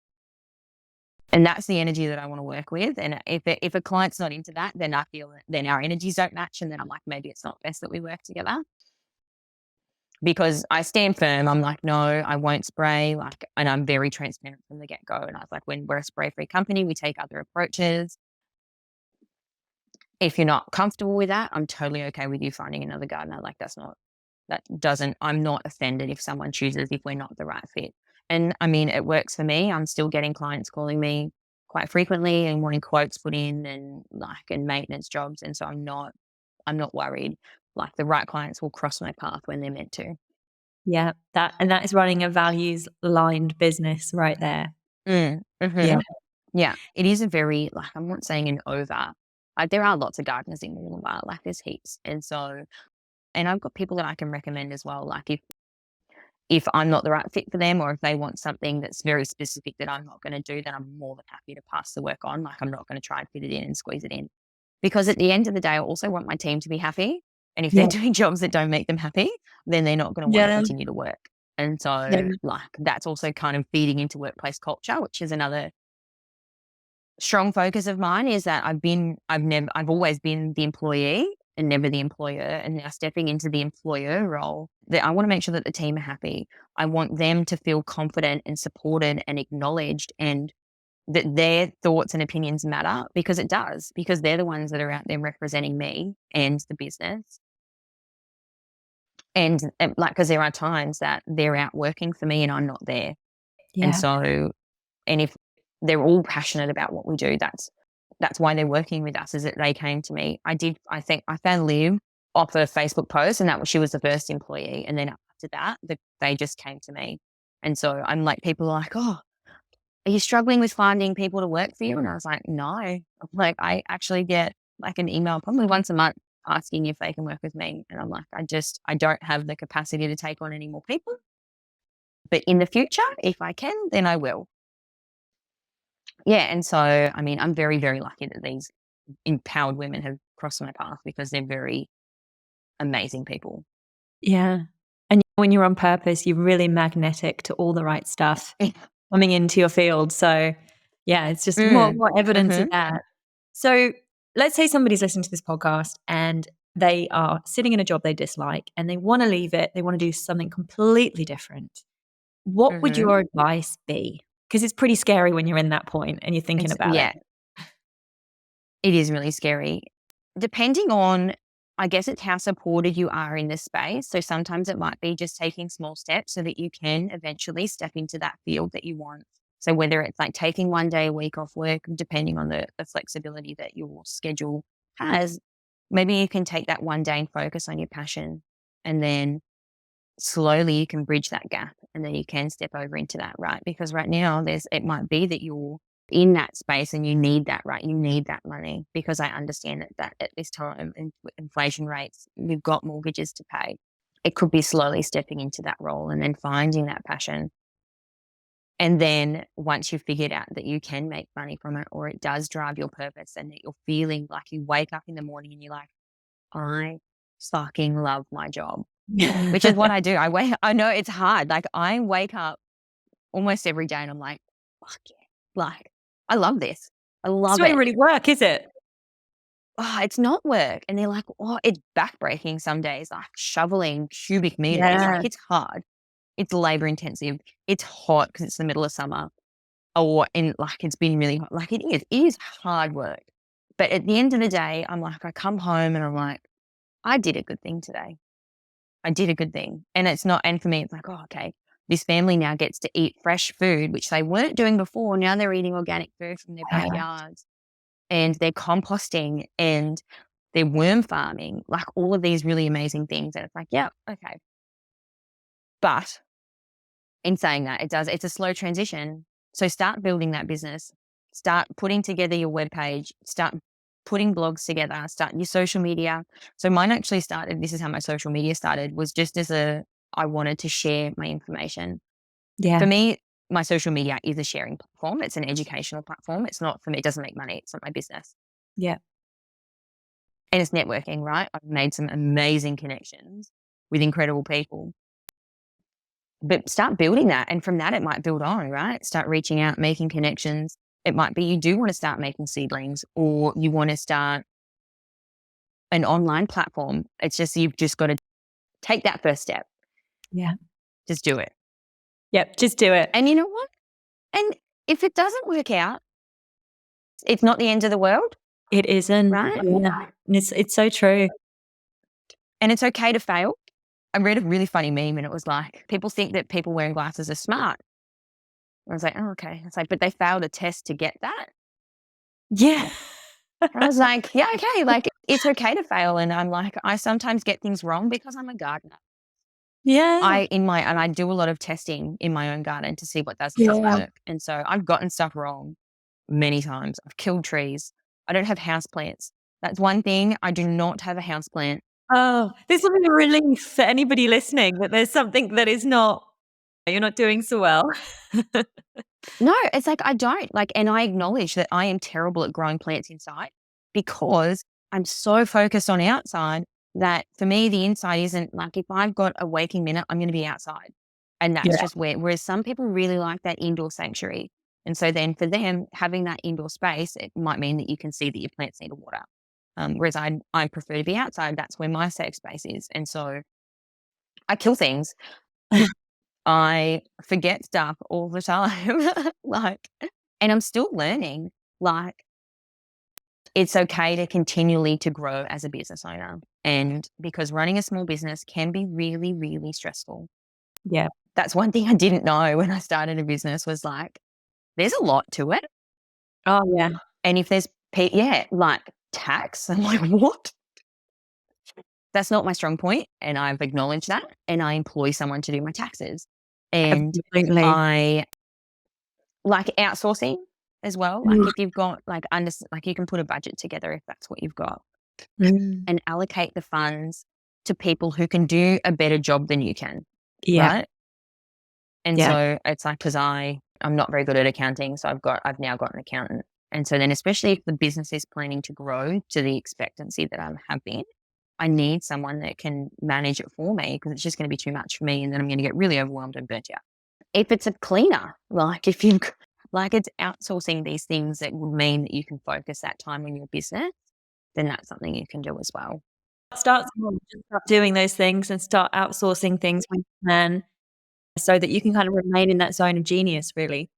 And that's the energy that I want to work with. And if a client's not into that, then I feel that then our energies don't match. And then I'm like, maybe it's not best that we work together, because I stand firm. I'm like, no, I won't spray. Like, and I'm very transparent from the get go. And I was like, when we're a spray free company, we take other approaches. If you're not comfortable with that, I'm totally okay with you finding another gardener. Like, I'm not offended if someone chooses, if we're not the right fit. And I mean, it works for me. I'm still getting clients calling me quite frequently and wanting quotes put in, and maintenance jobs. And so I'm not worried. Like, the right clients will cross my path when they're meant to. Yeah, that is running a values aligned business right there. Mm, Yeah. mhm. Yeah, it is a very, like, I'm not saying an over, like, there are lots of gardeners in Wollongbar, like, there's heaps. And I've got people that I can recommend as well. Like, if I'm not the right fit for them, or if they want something that's very specific that I'm not gonna do, then I'm more than happy to pass the work on. Like, I'm not gonna try and fit it in and squeeze it in. Because at the end of the day, I also want my team to be happy. And if they're Yeah. doing jobs that don't make them happy, then they're not gonna wanna Yeah. continue to work. And Yeah. so, like, that's also kind of feeding into workplace culture, which is another strong focus of mine, is that I've always been the employee and never the employer. And now stepping into the employer role, that I want to make sure that the team are happy. I want them to feel confident and supported and acknowledged, and that their thoughts and opinions matter, because it does, because they're the ones that are out there representing me and the business. And like, because there are times that they're out working for me and I'm not there. And Yeah. so, and if they're all passionate about what we do, that's why they're working with us, is that they came to me. I think I found Liv off a Facebook post, and she was the first employee. And then after that, they just came to me. And so I'm like, people are like, oh, are you struggling with finding people to work for you? And I was like, no. I'm like, I actually get like an email probably once a month asking if they can work with me. And I'm like, I don't have the capacity to take on any more people. But in the future, if I can, then I will. Yeah, and so, I mean, I'm very, very lucky that these empowered women have crossed my path, because they're very amazing people. Yeah. And when you're on purpose, you're really magnetic to all the right stuff coming into your field. So yeah, it's just Mm, more evidence of mhm, that. So let's say somebody's listening to this podcast and they are sitting in a job they dislike and they want to leave it. They want to do something completely different. What would mhm. your advice be? Because it's pretty scary when you're in that point and you're thinking about it. Yeah. It is really scary. Depending on, I guess it's how supported you are in this space. So sometimes it might be just taking small steps so that you can eventually step into that field that you want. So whether it's like taking 1 day a week off work, depending on the flexibility that your schedule has, maybe you can take that 1 day and focus on your passion. And then slowly you can bridge that gap and then you can step over into that, right? Because right now it might be that you're in that space and you need that, right? You need that money, because I understand that at this time with inflation rates, we've got mortgages to pay. It could be slowly stepping into that role and then finding that passion. And then once you've figured out that you can make money from it, or it does drive your purpose, and that you're feeling like you wake up in the morning and you're like, I fucking love my job, which is what I do. I know it's hard. Like, I wake up almost every day and I'm like, fuck yeah. Like, I love this. I It's love not it. even really work, is it? Oh, it's not work. And they're like, oh, it's backbreaking some days, like shoveling cubic meters. Yeah. Like, it's hard. It's labor intensive. It's hot because it's the middle of summer. And like, it's been really hot. Like, it is hard work. But at the end of the day, I'm like, I come home and I'm like, I did a good thing today. I did a good thing. And for me, it's like, oh, okay, this family now gets to eat fresh food, which they weren't doing before. Now they're eating organic food from their backyards, and they're composting, and they're worm farming, like all of these really amazing things. And it's like, yeah, okay. But in saying that, it's a slow transition. So start building that business, start putting together your webpage, start putting blogs together, start your social media. So mine actually started, this is how my social media started, was just I wanted to share my information. Yeah. For me, my social media is a sharing platform. It's an educational platform. It's not, for me, it doesn't make money. It's not my business. Yeah. And it's networking, right? I've made some amazing connections with incredible people. But start building that. And from that, it might build on, right? Start reaching out, making connections. It might be you do want to start making seedlings, or you want to start an online platform. It's just, you've just got to take that first step. Yeah. Just do it. Yep. Just do it. And you know what? And if it doesn't work out, it's not the end of the world. It isn't. Right? Yeah. And it's so true. And it's okay to fail. I read a really funny meme and it was like, people think that people wearing glasses are smart. I was like, oh, okay. It's like, but they failed a test to get that. Yeah. I was like, yeah, okay. Like, it's okay to fail. And I'm like, I sometimes get things wrong because I'm a gardener. Yeah. I do a lot of testing in my own garden to see what doesn't work. And so I've gotten stuff wrong many times. I've killed trees. I don't have houseplants. That's one thing. I do not have a houseplant. Oh, this will be a relief for anybody listening, that there's something that you're not doing so well. No, it's like, I don't like, and I acknowledge that I am terrible at growing plants inside, because I'm so focused on outside that for me, the inside isn't like, if I've got a waking minute, I'm going to be outside. And that's just whereas some people really like that indoor sanctuary. And so then for them, having that indoor space, it might mean that you can see that your plants need water. Whereas I prefer to be outside. That's where my safe space is. And so I kill things. I forget stuff all the time. Like, and I'm still learning. Like, it's okay to continually to grow as a business owner. And because running a small business can be really, really stressful. Yeah. That's one thing I didn't know when I started a business, was like, there's a lot to it. Oh, yeah. And if there's, like tax, I'm like, what? That's not my strong point, and I've acknowledged that, and I employ someone to do my taxes. And Absolutely. I like outsourcing as well. Like, if you've got like you can put a budget together if that's what you've got, and allocate the funds to people who can do a better job than you can. Yeah. Right. And so it's like, because I'm not very good at accounting, so I've now got an accountant. And so then, especially if the business is planning to grow to the expectancy that I have been, I need someone that can manage it for me, because it's just going to be too much for me, and then I'm going to get really overwhelmed and burnt out. If it's a cleaner, like if you like, it's outsourcing these things that would mean that you can focus that time on your business, then that's something you can do as well. Start small, just start doing those things and start outsourcing things when you can, so that you can kind of remain in that zone of genius, really.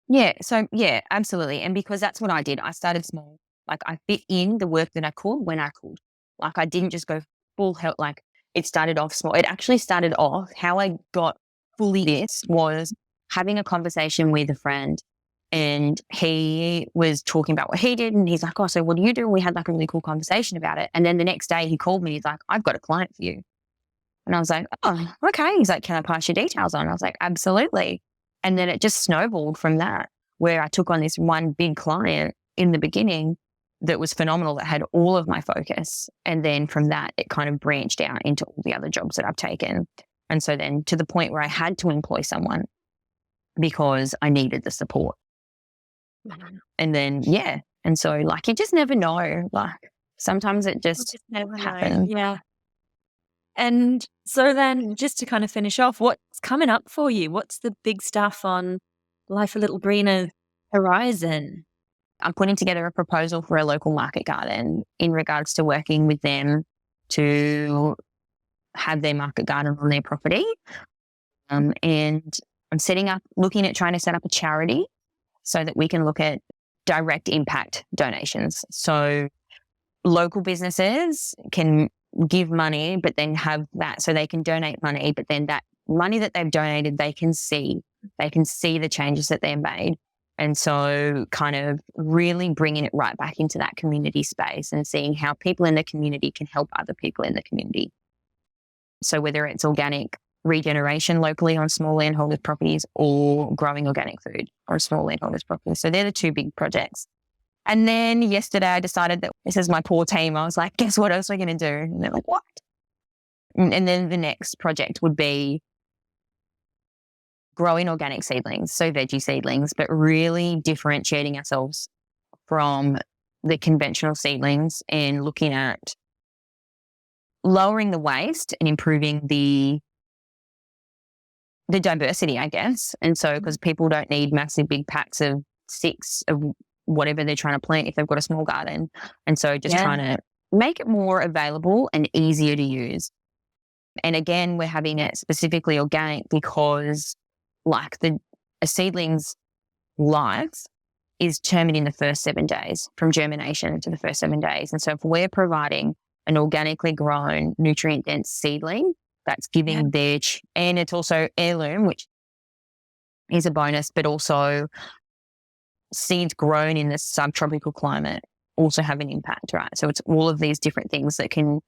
Yeah. So yeah, absolutely. And because that's what I did. I started small. Like I fit in the work that I could when I could. Like I didn't just go full help. Like it started off small. It actually started off, how I got fully this was having a conversation with a friend, and he was talking about what he did. And he's like, oh, so what do you do? And we had like a really cool conversation about it. And then the next day he called me. He's like, I've got a client for you. And I was like, oh, okay. He's like, can I pass your details on? I was like, absolutely. And then it just snowballed from that, where I took on this one big client in the beginning that was phenomenal, that had all of my focus. And then from that, it kind of branched out into all the other jobs that I've taken. And so then to the point where I had to employ someone because I needed the support. And then, yeah. And so like, you just never know. Like sometimes it just never happens. know. Yeah. And so then just to kind of finish off, what's coming up for you? What's the big stuff on Life a Little Greener horizon? I'm putting together a proposal for a local market garden in regards to working with them to have their market garden on their property. And I'm looking at trying to set up a charity so that we can look at direct impact donations. So local businesses can give money, but then have that, so they can donate money, but then that money that they've donated, they can see the changes that they've made. And so kind of really bringing it right back into that community space and seeing how people in the community can help other people in the community. So whether it's organic regeneration locally on small landholders' properties or growing organic food on small landholders' properties. So they're the two big projects. And then yesterday I decided that this is my poor team. I was like, guess what else we're going to do? And they're like, what? And then the next project would be growing organic seedlings, so veggie seedlings, but really differentiating ourselves from the conventional seedlings and looking at lowering the waste and improving the diversity, I guess. And so, because people don't need massive big packs of 6 of whatever they're trying to plant if they've got a small garden. And so just trying to make it more available and easier to use. And again, we're having it specifically organic because like a seedling's life is determined in the first 7 days, from germination to the first 7 days. And so if we're providing an organically grown, nutrient-dense seedling that's giving and it's also heirloom, which is a bonus, but also seeds grown in the subtropical climate also have an impact, right? So it's all of these different things that can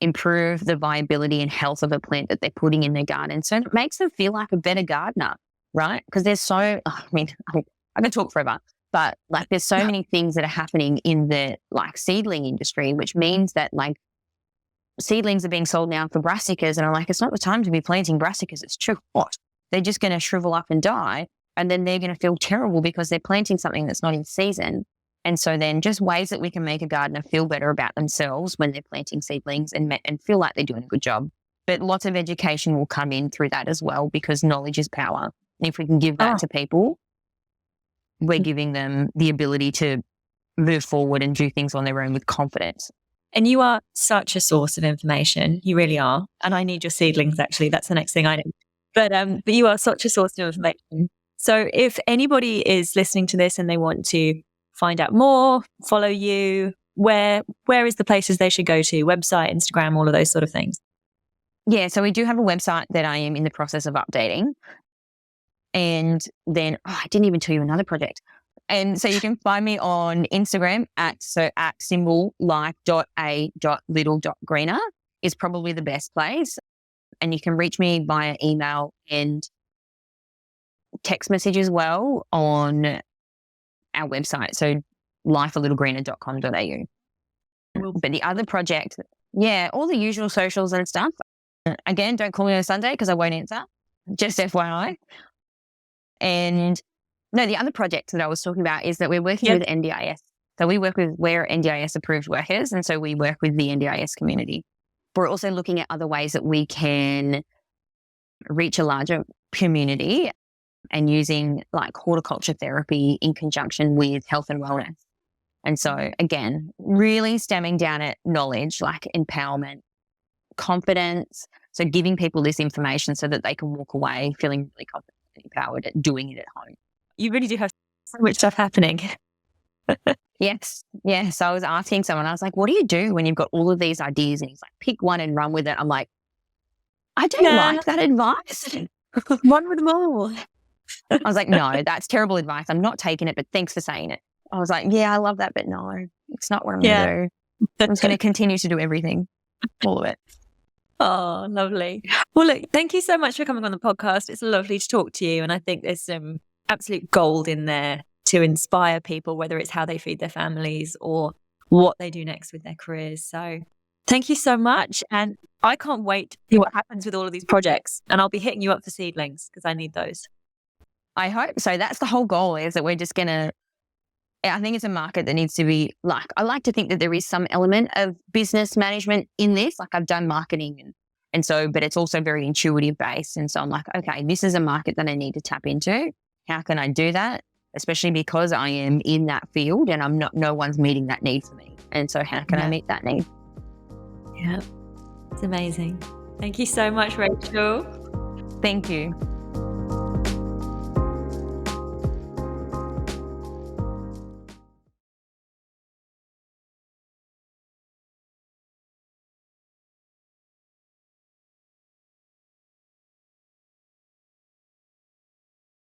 improve the viability and health of a plant that they're putting in their garden. So it makes them feel like a better gardener, right? Because I can talk forever, but like there's so many things that are happening in the like seedling industry, which means that like seedlings are being sold now for brassicas. And I'm like, it's not the time to be planting brassicas. It's too hot. They're just going to shrivel up and die. And then they're going to feel terrible because they're planting something that's not in season. And so then just ways that we can make a gardener feel better about themselves when they're planting seedlings and feel like they're doing a good job. But lots of education will come in through that as well, because knowledge is power. And if we can give that to people, we're giving them the ability to move forward and do things on their own with confidence. And you are such a source of information. You really are. And I need your seedlings, actually. That's the next thing I need. But you are such a source of information. So if anybody is listening to this and they want to find out more, follow you, where is the places they should go to? Website, Instagram, all of those sort of things? Yeah, so we do have a website that I am in the process of updating. And then, I didn't even tell you another project. And so you can find me on Instagram at symbol like.a.little.greener is probably the best place. And you can reach me via email and text message as well on our website. So lifealittlegreener.com.au. But the other project, all the usual socials and stuff. Again, don't call me on a Sunday because I won't answer. Just FYI. And no, the other project that I was talking about is that we're working with NDIS. So we're NDIS approved workers. And so we work with the NDIS community. But we're also looking at other ways that we can reach a larger community and using like horticulture therapy in conjunction with health and wellness. And so again, really stemming down at knowledge, like empowerment, confidence. So giving people this information so that they can walk away feeling really confident and empowered at doing it at home. You really do have so much stuff happening. Yes. Yeah. So I was asking someone, I was like, what do you do when you've got all of these ideas? And he's like, pick one and run with it. I'm like, I don't Yeah. like that advice. One with them all. I was like, no, that's terrible advice. I'm not taking it, but thanks for saying it. I was like, yeah, I love that, but no, it's not what I'm going to do. I'm just going to continue to do everything, all of it. Oh, lovely. Well, look, thank you so much for coming on the podcast. It's lovely to talk to you. And I think there's some absolute gold in there to inspire people, whether it's how they feed their families or what they do next with their careers. So thank you so much. And I can't wait to see what happens with all of these projects. And I'll be hitting you up for seedlings because I need those. I hope so. That's the whole goal, is that we're just going to, I think it's a market that needs to be like, I like to think that there is some element of business management in this. Like I've done marketing and so, but it's also very intuitive based. And so I'm like, okay, this is a market that I need to tap into. How can I do that? Especially because I am in that field and no one's meeting that need for me. And so how can I meet that need? Yeah, it's amazing. Thank you so much, Rachel. Thank you.